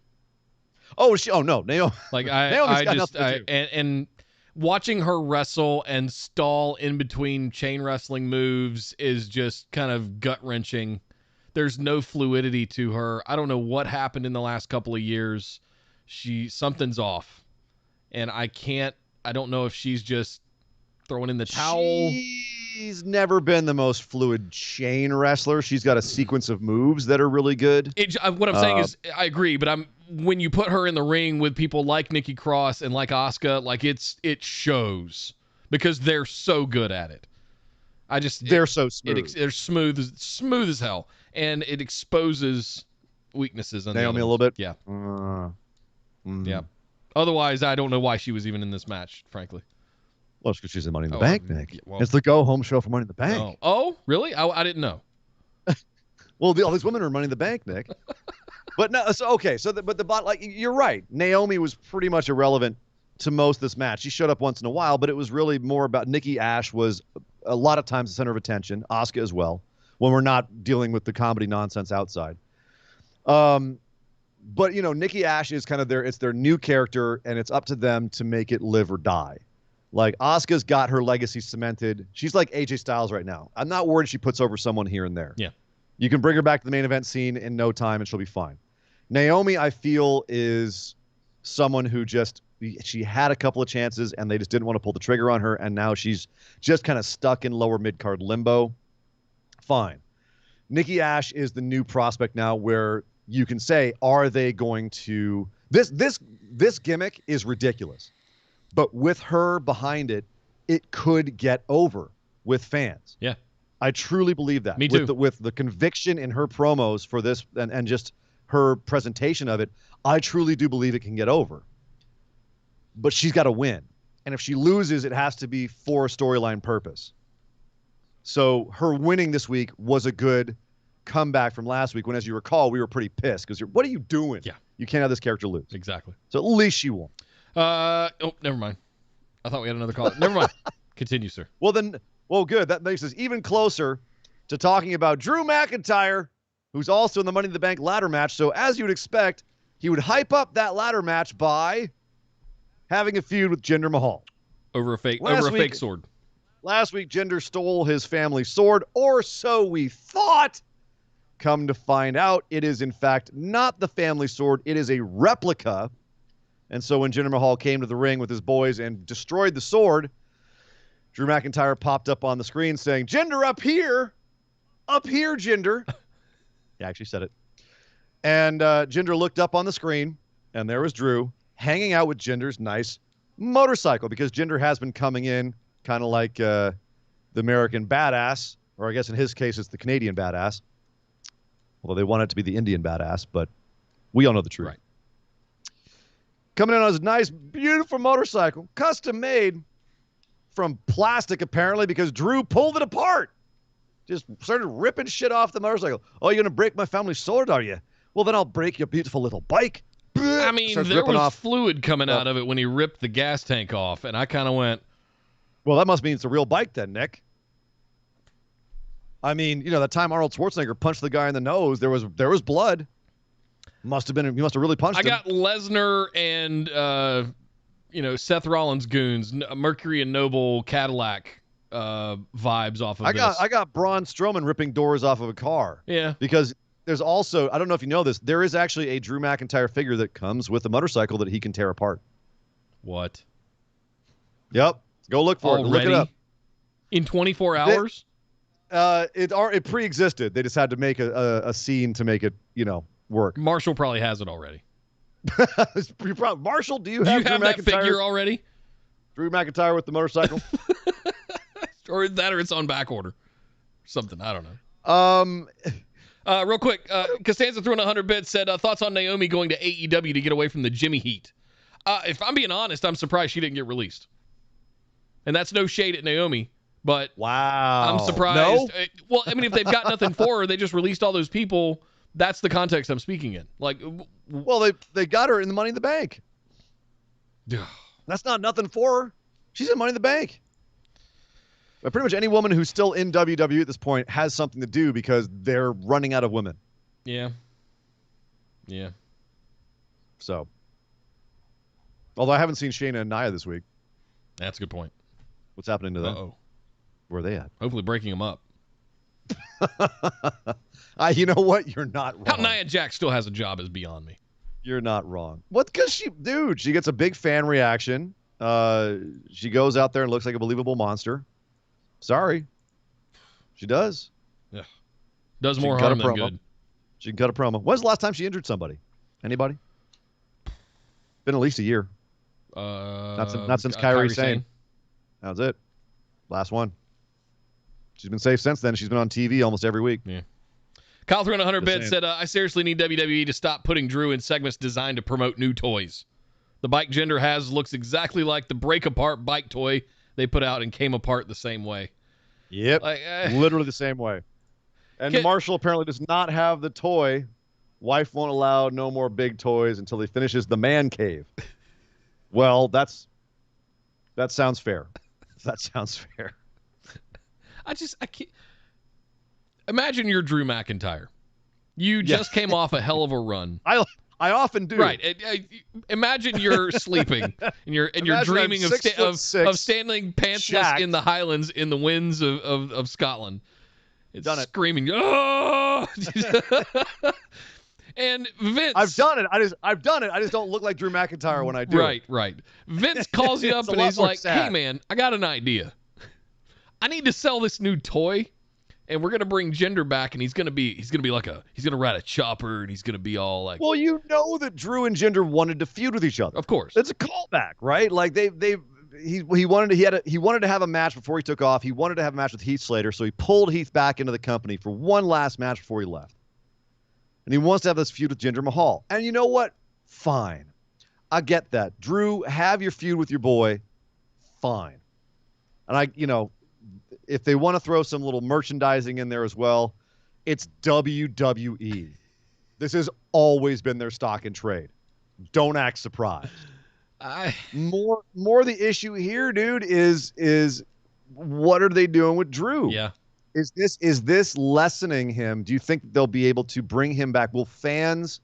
Oh no, Naomi. Like and watching her wrestle and stall in between chain wrestling moves is just kind of gut-wrenching. There's no fluidity to her. I don't know what happened in the last couple of years. Something's off. And I don't know if she's just throwing in the towel. She's never been the most fluid chain wrestler. She's got a sequence of moves that are really good. What I'm saying is, I agree, but when you put her in the ring with people like Nikki Cross and like Asuka, like it shows because they're so good at it. They're so smooth. They're smooth as hell, and it exposes weaknesses on Naomi a little bit. Yeah. Yeah. Otherwise, I don't know why she was even in this match, frankly. Well, it's because she's in Money in the Bank, Nick. Yeah, well, it's the go-home show for Money in the Bank. Oh, really? I didn't know. Well, all these women are in Money in the Bank, Nick. But no, but the bot, like, you're right. Naomi was pretty much irrelevant to most of this match. She showed up once in a while, but it was really more about Nikki Ash was a lot of times the center of attention. Asuka as well, when we're not dealing with the comedy nonsense outside. But Nikki Ash is kind of it's their new character, and it's up to them to make it live or die. Like, Asuka's got her legacy cemented. She's like AJ Styles right now. I'm not worried she puts over someone here and there. Yeah. You can bring her back to the main event scene in no time, and she'll be fine. Naomi, I feel, is someone who she had a couple of chances, and they just didn't want to pull the trigger on her, and now she's just kind of stuck in lower mid-card limbo. Fine. Nikki Ash is the new prospect now where you can say, are they going to... This gimmick is ridiculous. But with her behind it, it could get over with fans. Yeah. I truly believe that. Me too. With the conviction in her promos for this and just her presentation of it, I truly do believe it can get over. But she's got to win. And if she loses, it has to be for a storyline purpose. So her winning this week was a good comeback from last week when, as you recall, we were pretty pissed because what are you doing? Yeah. You can't have this character lose. Exactly. So at least she won. Never mind. I thought we had another call. Never mind. Continue, sir. Well, good. That makes us even closer to talking about Drew McIntyre, who's also in the Money in the Bank ladder match. So as you would expect, he would hype up that ladder match by having a feud with Jinder Mahal. Over a fake sword. Last week, Jinder stole his family sword, or so we thought. Come to find out, it is in fact not the family sword. It is a replica. And so when Jinder Mahal came to the ring with his boys and destroyed the sword, Drew McIntyre popped up on the screen saying, Jinder, up here, Jinder. He actually said it. And Jinder looked up on the screen, and there was Drew hanging out with Jinder's nice motorcycle, because Jinder has been coming in kind of like the American badass, or I guess in his case it's the Canadian badass. Although they want it to be the Indian badass, but we all know the truth. Right. Coming in on his nice, beautiful motorcycle, custom made from plastic, apparently, because Drew pulled it apart. Just started ripping shit off the motorcycle. Oh, you're going to break my family sword, are you? Well, then I'll break your beautiful little bike. I mean, there was fluid coming out of it when he ripped the gas tank off, and I kind of went... Well, that must mean it's a real bike then, Nick. I mean, that time Arnold Schwarzenegger punched the guy in the nose, there was blood. He must have really punched him. I got Lesnar and, Seth Rollins goons, Mercury and Noble Cadillac vibes off of this. I got Braun Strowman ripping doors off of a car. Yeah. Because there's also, I don't know if you know this, there is actually a Drew McIntyre figure that comes with a motorcycle that he can tear apart. What? Yep. Go look for it. Look it up. In 24 hours? It pre-existed. They just had to make a scene to make it, work. Marshall probably has it already. Marshall, do you Do have you have Drew that McIntyre? figure already? Drew McIntyre with the motorcycle? Or it's on back order. Something, I don't know. Real quick, Costanza throwing 100 bits said, thoughts on Naomi going to AEW to get away from the Jimmy heat. If I'm being honest, I'm surprised she didn't get released. And that's no shade at Naomi, but wow. I'm surprised. No? Well, I mean, if they've got nothing for her, they just released all those people. That's the context I'm speaking in. Like, well, they got her in the Money in the Bank. That's not nothing for her. She's in Money in the Bank. But pretty much any woman who's still in WWE at this point has something to do because they're running out of women. Yeah. So, although I haven't seen Shayna and Nia this week. That's a good point. What's happening to them? Uh-oh. Where are they at? Hopefully breaking them up. You know what? You're not wrong. How Nia Jax still has a job is beyond me. You're not wrong. What? Because she gets a big fan reaction. She goes out there and looks like a believable monster. Sorry. She does. Yeah. Does more harm than good. She can cut a promo. When's the last time she injured somebody? Anybody? Been at least a year. Not since Kairi Sane. That was it. Last one. She's been safe since then. She's been on TV almost every week. Yeah. Kyle throwing 100 bits said, I seriously need WWE to stop putting Drew in segments designed to promote new toys. The bike Jinder has looks exactly like the break apart bike toy they put out and came apart the same way. Yep. Literally the same way. And Marshall apparently does not have the toy. Wife won't allow no more big toys until he finishes the man cave. Well, that sounds fair. That sounds fair. I can't. Imagine you're Drew McIntyre. You just came off a hell of a run. I often do. Right. Imagine you're sleeping and you're dreaming of standing pantsless in the Highlands in the winds of Scotland. It's done it. Screaming. Oh! And Vince. I've done it. I just don't look like Drew McIntyre when I do it. Right. Vince calls you up and he's like, "Hey man, I got an idea. I need to sell this new toy, and we're gonna bring Jinder back, and he's gonna ride a chopper, and he's gonna be all like." Well, you know that Drew and Jinder wanted to feud with each other. Of course, it's a callback, right? Like he wanted to have a match before he took off. He wanted to have a match with Heath Slater, so he pulled Heath back into the company for one last match before he left. And he wants to have this feud with Jinder Mahal. And you know what? Fine. I get that. Drew, have your feud with your boy. Fine. And if they want to throw some little merchandising in there as well, it's WWE. This has always been their stock and trade. Don't act surprised. More the issue here, dude, is what are they doing with Drew? Yeah. Is this lessening him? Do you think they'll be able to bring him back? Will fans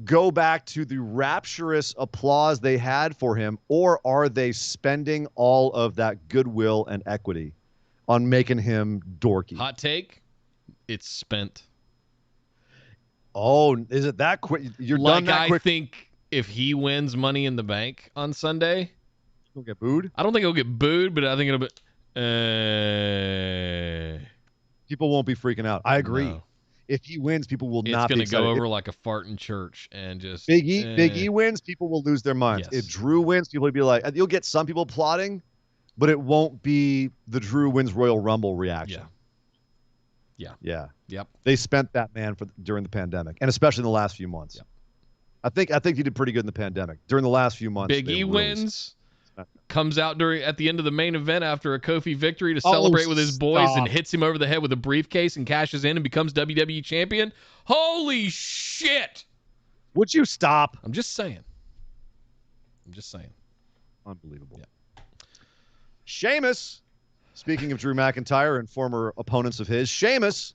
go back to the rapturous applause they had for him, or are they spending all of that goodwill and equity on making him dorky? Hot take, it's spent. Oh, is it that quick? You're done that quick? I think if he wins Money in the Bank on Sunday, he'll get booed? I don't think he'll get booed, but I think it'll be... people won't be freaking out. I agree. No. If he wins, people will not be excited. It's going to go over like a fart in church and just... Big E wins, people will lose their minds. Yes. If Drew wins, people will be like... You'll get some people applauding, but it won't be the Drew wins Royal Rumble reaction. Yeah. Yep. They spent that man during the pandemic, and especially in the last few months. Yep. I think he did pretty good in the pandemic. During the last few months, Big E wins... comes out at the end of the main event after a Kofi victory to celebrate with his boys and hits him over the head with a briefcase and cashes in and becomes WWE champion. Holy shit! Would you stop? I'm just saying. Unbelievable. Yeah. Sheamus, speaking of Drew McIntyre and former opponents of his, Sheamus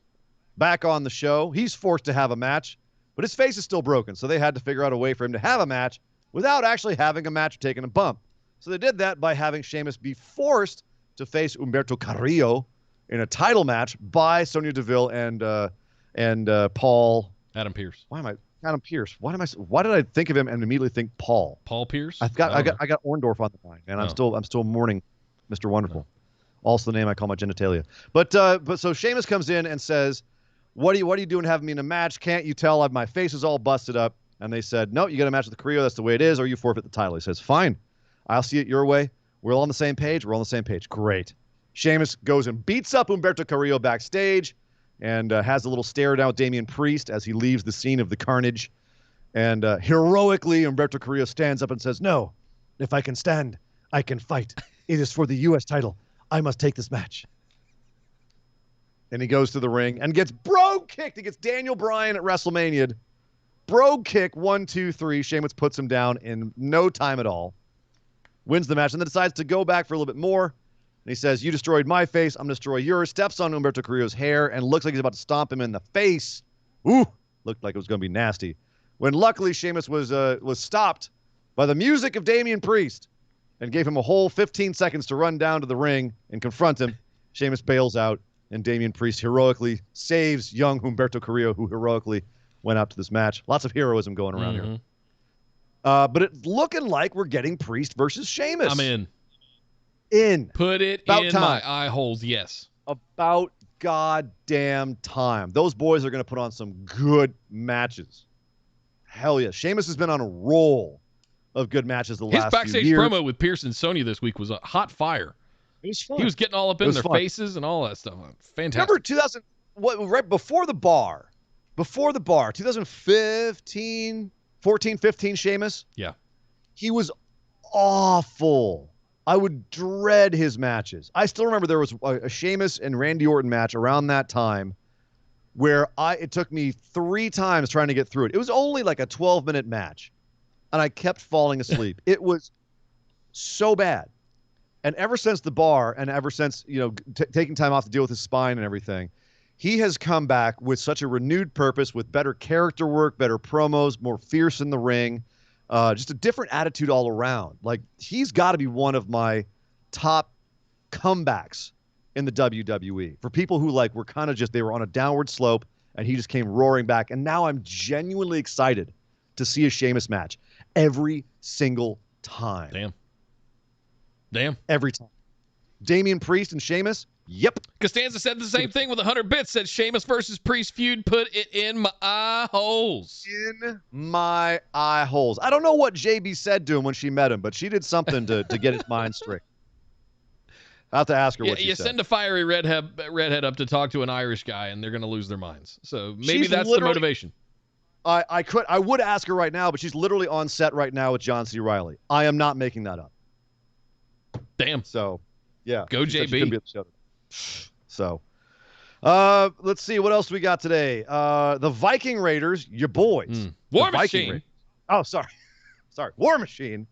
back on the show. He's forced to have a match, but his face is still broken, so they had to figure out a way for him to have a match without actually having a match or taking a bump. So they did that by having Sheamus be forced to face Humberto Carrillo in a title match by Sonya Deville and Paul Adam Pearce. Adam Pearce? Why did I think of him and immediately think Paul? Paul Pierce? I got Orndorff on the mind, man. I'm still mourning Mr. Wonderful. Also the name I call my genitalia. But so Sheamus comes in and says, what are you doing having me in a match? Can't you tell my face is all busted up? And they said, no, you got a match with Carrillo. That's the way it is, or you forfeit the title. He says, fine. I'll see it your way. We're all on the same page. We're on the same page. Great. Sheamus goes and beats up Humberto Carrillo backstage and has a little stare down with Damian Priest as he leaves the scene of the carnage. And heroically, Humberto Carrillo stands up and says, no, if I can stand, I can fight. It is for the U.S. title. I must take this match. And he goes to the ring and gets brogue kicked against Daniel Bryan at WrestleMania. Brogue kick, 1, 2, 3. Sheamus puts him down in no time at all. Wins the match and then decides to go back for a little bit more. And he says, you destroyed my face. I'm going to destroy yours. Steps on Humberto Carrillo's hair and looks like he's about to stomp him in the face. Ooh, looked like it was going to be nasty. When luckily Sheamus was stopped by the music of Damian Priest and gave him a whole 15 seconds to run down to the ring and confront him. Sheamus bails out, and Damian Priest heroically saves young Humberto Carrillo, who heroically went out to this match. Lots of heroism going around here. But it's looking like we're getting Priest versus Sheamus. I'm in. Put it about in time. My eye holes, yes. About goddamn time. Those boys are going to put on some good matches. Hell yeah. Sheamus has been on a roll of good matches the last few years. His backstage promo with Pierce and Sonya this week was a hot fire. It was fun. He was getting all up in their faces and all that stuff. Fantastic. Remember right before the bar, 2015, 14, 15 Sheamus? Yeah. He was awful. I would dread his matches. I still remember there was a Sheamus and Randy Orton match around that time where it took me 3 times trying to get through it. It was only like a 12-minute match, and I kept falling asleep. It was so bad. And ever since the bar and ever since, taking time off to deal with his spine and everything, he has come back with such a renewed purpose, with better character work, better promos, more fierce in the ring, just a different attitude all around. Like, he's got to be one of my top comebacks in the WWE. For people who were kind of they were on a downward slope and he just came roaring back. And now I'm genuinely excited to see a Sheamus match every single time. Damn. Every time. Damian Priest and Sheamus? Yep. Costanza said the same thing with 100 bits. Said Sheamus versus Priest feud. Put it in my eye holes. In my eye holes. I don't know what JB said to him when she met him, but she did something to get his mind straight. I'll have to ask her what she said. You send a fiery redhead up to talk to an Irish guy, and they're going to lose their minds. So maybe that's the motivation. I would ask her right now, but she's literally on set right now with John C. Reilly. I am not making that up. Damn. So, yeah. Go JB. So, let's see what else we got today. The Viking Raiders, your boys. War Machine. Oh, sorry. War Machine.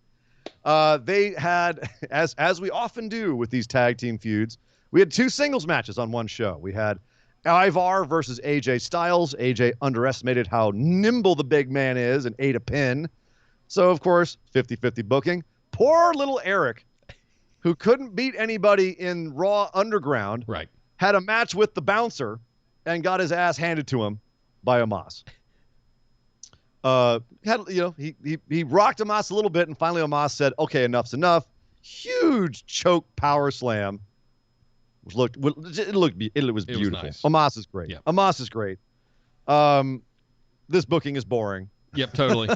They had, as we often do with these tag team feuds, we had 2 singles matches on one show. We had Ivar versus AJ Styles. AJ underestimated how nimble the big man is and ate a pin. So, of course, 50-50 booking. Poor little Eric, who couldn't beat anybody in Raw Underground, had a match with the bouncer and got his ass handed to him by Omos. He rocked Omos a little bit, and finally Omos said, "Okay, enough's enough." Huge choke power slam. It was beautiful. Nice. Omos is great. Yep. Omos is great. This booking is boring. Yep, totally.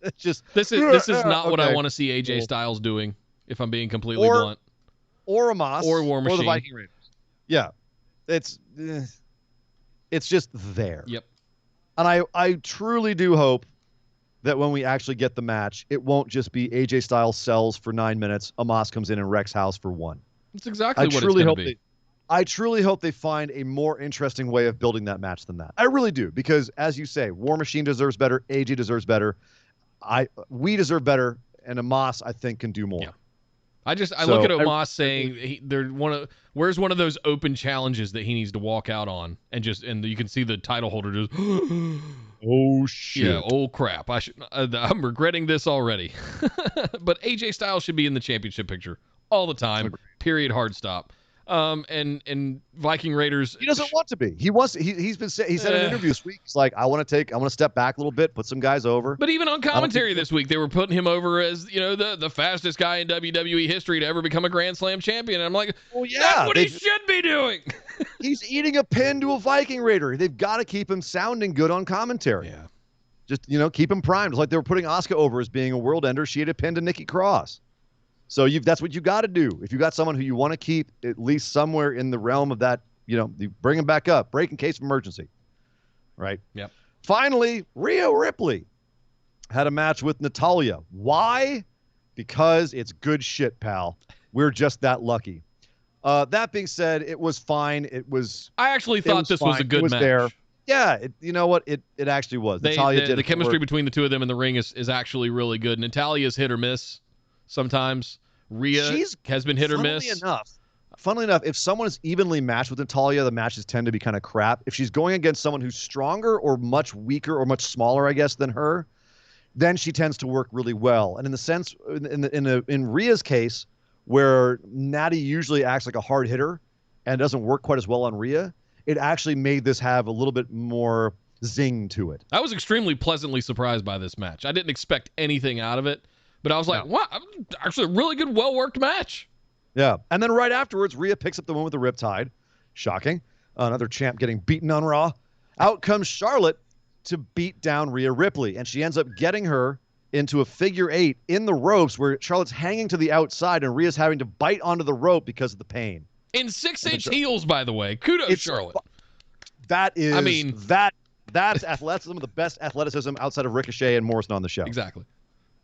It's just this is not what I want to see AJ Styles doing, if I'm being completely blunt. Or Omos. Or War Machine. Or the Viking Raiders. Yeah. It's just there. Yep. And I truly do hope that when we actually get the match, it won't just be AJ Styles sells for 9 minutes, Omos comes in and wrecks house for 1. That's exactly what it's going to be. I truly hope they find a more interesting way of building that match than that. I really do, because as you say, War Machine deserves better, AJ deserves better, we deserve better, and Omos, I think, can do more. Yeah. I look at Omos saying where's one of those open challenges that he needs to walk out on, and you can see the title holder just oh shit. Yeah, oh crap. I'm regretting this already. But AJ Styles should be in the championship picture all the time. Period, hard stop. and Viking Raiders. He doesn't want to be. He wants. He said in an interview this week, he's like, I want to step back a little bit, put some guys over. But even on commentary this week, they were putting him over as the fastest guy in WWE history to ever become a Grand Slam champion. And I'm like, well, yeah, that's what he should be doing. He's eating a pin to a Viking Raider. They've got to keep him sounding good on commentary. Yeah. Just keep him primed. It's like they were putting Asuka over as being a world ender. She had a pin to Nikki Cross. So that's what you got to do. If you got someone who you want to keep at least somewhere in the realm of that, you bring him back up, break in case of emergency. Right? Yep. Finally, Rhea Ripley had a match with Natalya. Why? Because it's good shit, pal. We're just that lucky. That being said, it was fine. I actually thought this was a good match. There. Yeah, you know what? It actually was. Natalya did the chemistry between the two of them in the ring is actually really good. Natalya's hit or miss sometimes. Rhea has been hit or miss. Funnily enough, if someone is evenly matched with Natalya, the matches tend to be kind of crap. If she's going against someone who's stronger or much weaker or much smaller, I guess, than her, then she tends to work really well. And in the sense, in Rhea's case, where Natty usually acts like a hard hitter and doesn't work quite as well on Rhea, it actually made this have a little bit more zing to it. I was extremely pleasantly surprised by this match. I didn't expect anything out of it, but I was like, wow, actually a really good, well-worked match. Yeah. And then right afterwards, Rhea picks up the one with the Riptide. Shocking. Another champ getting beaten on Raw. Out comes Charlotte to beat down Rhea Ripley, and she ends up getting her into a figure 8 in the ropes where Charlotte's hanging to the outside and Rhea's having to bite onto the rope because of the pain. In 6-inch heels, by the way. Kudos, Charlotte. That's some of the best athleticism outside of Ricochet and Morrison on the show. Exactly.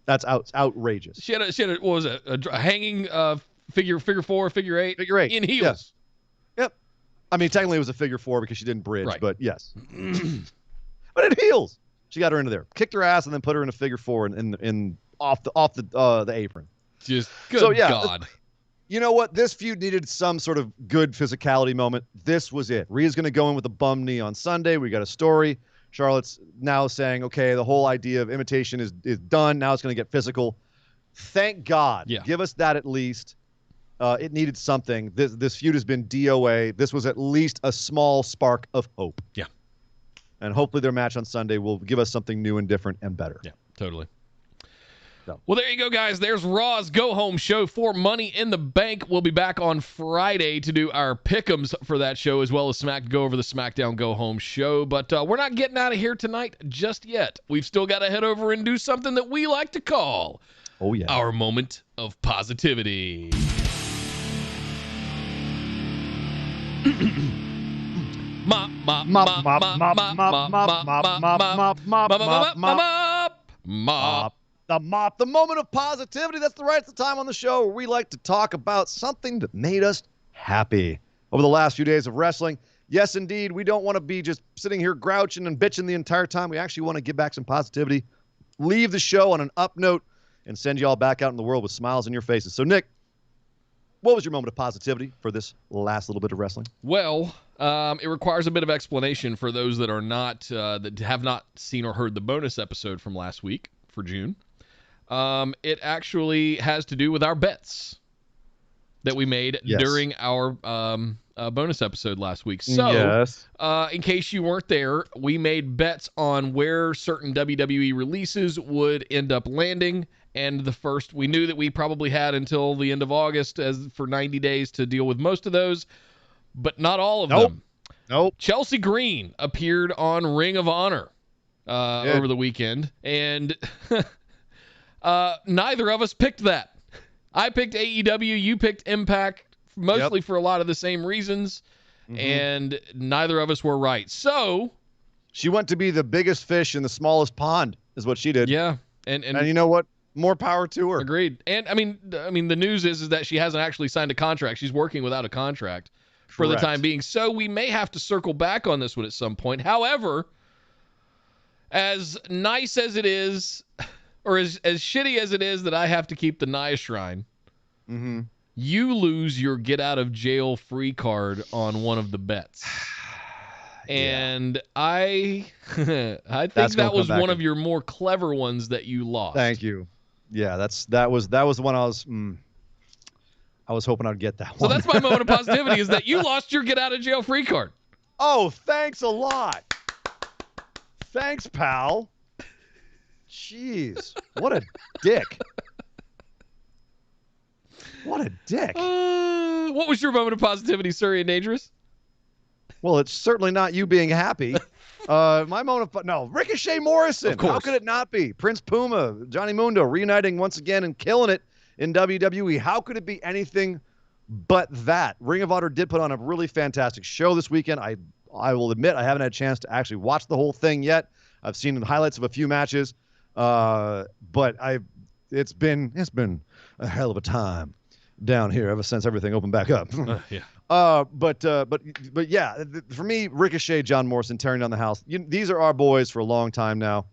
That's outrageous. She had what was it? A hanging figure 4, figure 8 in heels. Yes. Yep. I mean, technically it was a figure 4 because she didn't bridge, but yes. But in heels. She got her into there, kicked her ass, and then put her in a figure 4 in off the apron. Just good God. You know what? This feud needed some sort of good physicality moment. This was it. Rhea's going to go in with a bum knee on Sunday. We got a story. Charlotte's now saying, okay, the whole idea of imitation is done. Now it's going to get physical. Thank God. Yeah. Give us that at least. It needed something. This feud has been DOA. This was at least a small spark of hope. Yeah. And hopefully their match on Sunday will give us something new and different and better. Yeah, totally. Well, there you go, guys. There's Raw's Go Home show for Money in the Bank. We'll be back on Friday to do our pick'ems for that show, as well as go over the SmackDown Go Home show. But we're not getting out of here tonight just yet. We've still got to head over and do something that we like to call our moment of positivity. The moment of positivity. That's the time on the show where we like to talk about something that made us happy over the last few days of wrestling. Yes, indeed, we don't want to be just sitting here grouching and bitching the entire time. We actually want to give back some positivity, leave the show on an up note, and send you all back out in the world with smiles on your faces. So, Nick, what was your moment of positivity for this last little bit of wrestling? Well, it requires a bit of explanation for those that are not that have not seen or heard the bonus episode from last week for June. It actually has to do with our bets that we made during our bonus episode last week. So, in case you weren't there, we made bets on where certain WWE releases would end up landing. And we knew that we probably had until the end of August for 90 days to deal with most of those, but not all of them. Nope. Chelsea Green appeared on Ring of Honor over the weekend, and neither of us picked that. I picked AEW, you picked Impact, mostly for a lot of the same reasons, and neither of us were right. So she went to be the biggest fish in the smallest pond, is what she did. Yeah, and you know what? More power to her. Agreed. And I mean, the news is that she hasn't actually signed a contract. She's working without a contract for the time being. So we may have to circle back on this one at some point. However, as nice as it is, or as shitty as it is that I have to keep the Nia Shrine, you lose your get out of jail free card on one of the bets. And I think that was one of your more clever ones that you lost. Thank you. Yeah, that was the one I I was hoping I'd get that So one. that's my moment of positivity is that you lost your get out of jail free card. Oh, thanks a lot. Thanks, pal. Jeez, what a dick. What a dick. What was your moment of positivity, Surrey and Dangerous? Well, it's certainly not you being happy. My moment of no, Ricochet Morrison. Of course. How could it not be? Prince Puma, Johnny Mundo reuniting once again and killing it in WWE. How could it be anything but that? Ring of Honor did put on a really fantastic show this weekend. I will admit I haven't had a chance to actually watch the whole thing yet. I've seen the highlights of a few matches, but it's been a hell of a time down here ever since everything opened back up. Yeah. But yeah, for me, Ricochet, John Morrison tearing down the house. These are our boys for a long time now,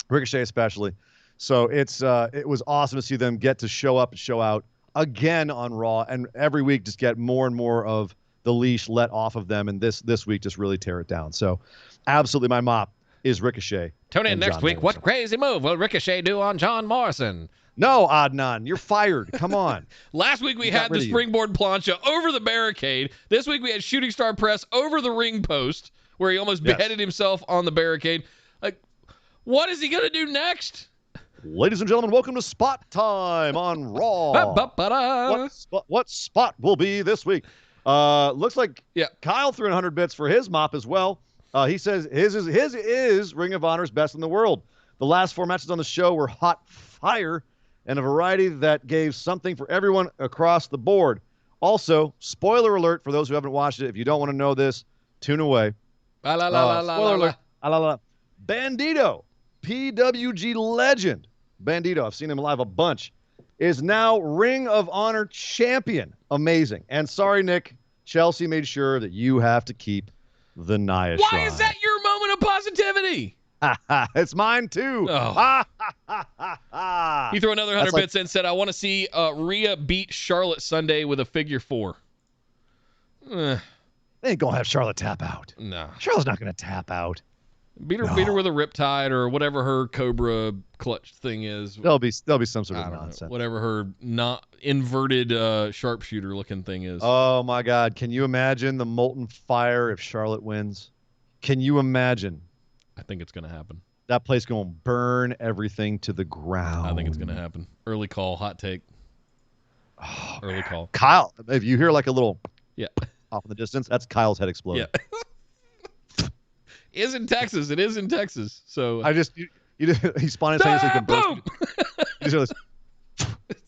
Ricochet especially. So it was awesome to see them get to show up and show out again on Raw, and every week just get more and more of the leash let off of them, and this week just really tear it down. So absolutely, my mop is Ricochet. Tune in next John week. Morrison. What crazy move will Ricochet do on John Morrison? No, Adnan, you're fired. Come on. Last week we got had the rid of you. springboard plancha over the barricade. This week we had shooting star press over the ring post where he almost Yes. beheaded himself on the barricade. Like, what is he going to do next? Ladies and gentlemen, welcome to Spot Time on Raw. Ba-ba-ba-da. What spot will be this week? Looks like Yeah. Kyle threw in 100 bits for his mop as well. He says his is Ring of Honor's best in the world. The last 4 matches on the show were hot fire and a variety that gave something for everyone across the board. Also, spoiler alert for those who haven't watched it. If you don't want to know this, tune away. La, la, la, la, la, Spoiler la, alert. La, la, la. Bandito, PWG legend. Bandito, I've seen him live a bunch, is now Ring of Honor champion. Amazing. And sorry, Nick, Chelsea made sure that you have to keep the Nia Why Shrine. is that your moment of positivity? It's mine too. Oh. Oh. He threw another 100 That's like- bits and said, I want to see Rhea beat Charlotte Sunday with a figure 4. They ain't gonna have Charlotte tap out. No. Charlotte's not gonna tap out. Beat her with a riptide or whatever her Cobra clutch thing is. There'll be some sort I of don't know, nonsense. whatever her not inverted sharpshooter looking thing is. Oh my God! Can you imagine the molten fire if Charlotte wins? Can you imagine I think it's going to happen. that place going to burn everything to the ground? I think it's going to happen. Early call, hot take. Early call. Kyle, if you hear like a little Yeah. off in the distance, that's Kyle's head exploding. Yeah. It is in Texas. It is in Texas. So He spontaneously can burst. boom! You just hear this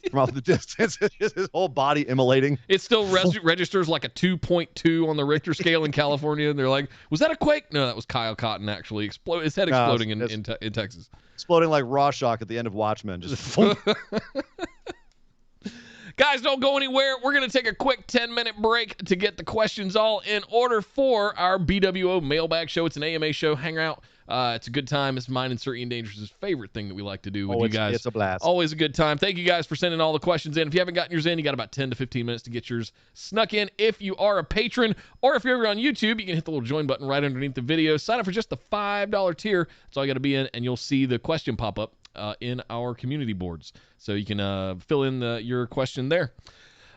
from off the distance. It's just his whole body immolating. It still registers like a 2.2 on the Richter scale in California, and they're like, "Was that a quake?" No, that was Kyle Cotton actually. His head No, exploding it's- in Texas. Exploding like Rorschach at the end of Watchmen. Just Guys, don't go anywhere. We're going to take a quick 10-minute break to get the questions all in order for our BWO mailbag show. It's an AMA show. Hang out. It's a good time. It's mine and Sir Ian Dangerous' favorite thing that we like to do with you guys. It's a blast. Always a good time. Thank you guys for sending all the questions in. If you haven't gotten yours in, you got about 10 to 15 minutes to get yours snuck in. If you are a patron or if you're ever on YouTube, you can hit the little join button right underneath the video. Sign up for just the $5 tier. That's all you got to be in, and you'll see the question pop up in our community boards. So you can fill in your question there.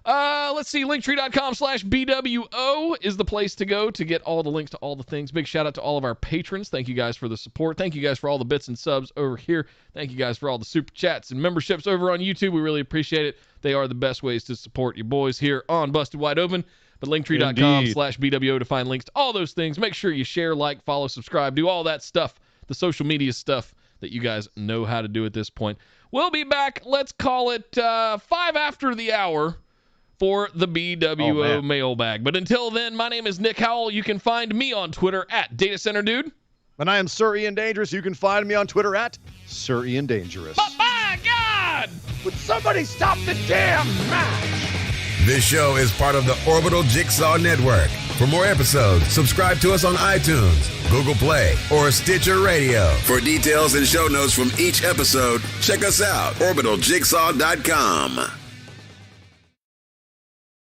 Let's see. Linktree.com/BWO is the place to go to get all the links to all the things. Big shout out to all of our patrons. Thank you guys for the support. Thank you guys for all the bits and subs over here. Thank you guys for all the super chats and memberships over on YouTube. We really appreciate it. They are the best ways to support your boys here on Busted Wide Open. But Linktree.com/BWO to find links to all those things. Make sure you share, like, follow, subscribe, do all that stuff. The social media stuff that you guys know how to do at this point. We'll be back. Let's call it 5 after the hour for the BWO mailbag. But until then, my name is Nick Howell. You can find me on Twitter at DataCenterDude. And I am Sir Ian Dangerous. You can find me on Twitter at Sir Ian Dangerous. But my God! Would somebody stop the damn match? This show is part of the Orbital Jigsaw Network. For more episodes, subscribe to us on iTunes, Google Play, or Stitcher Radio. For details and show notes from each episode, check us out, orbitaljigsaw.com.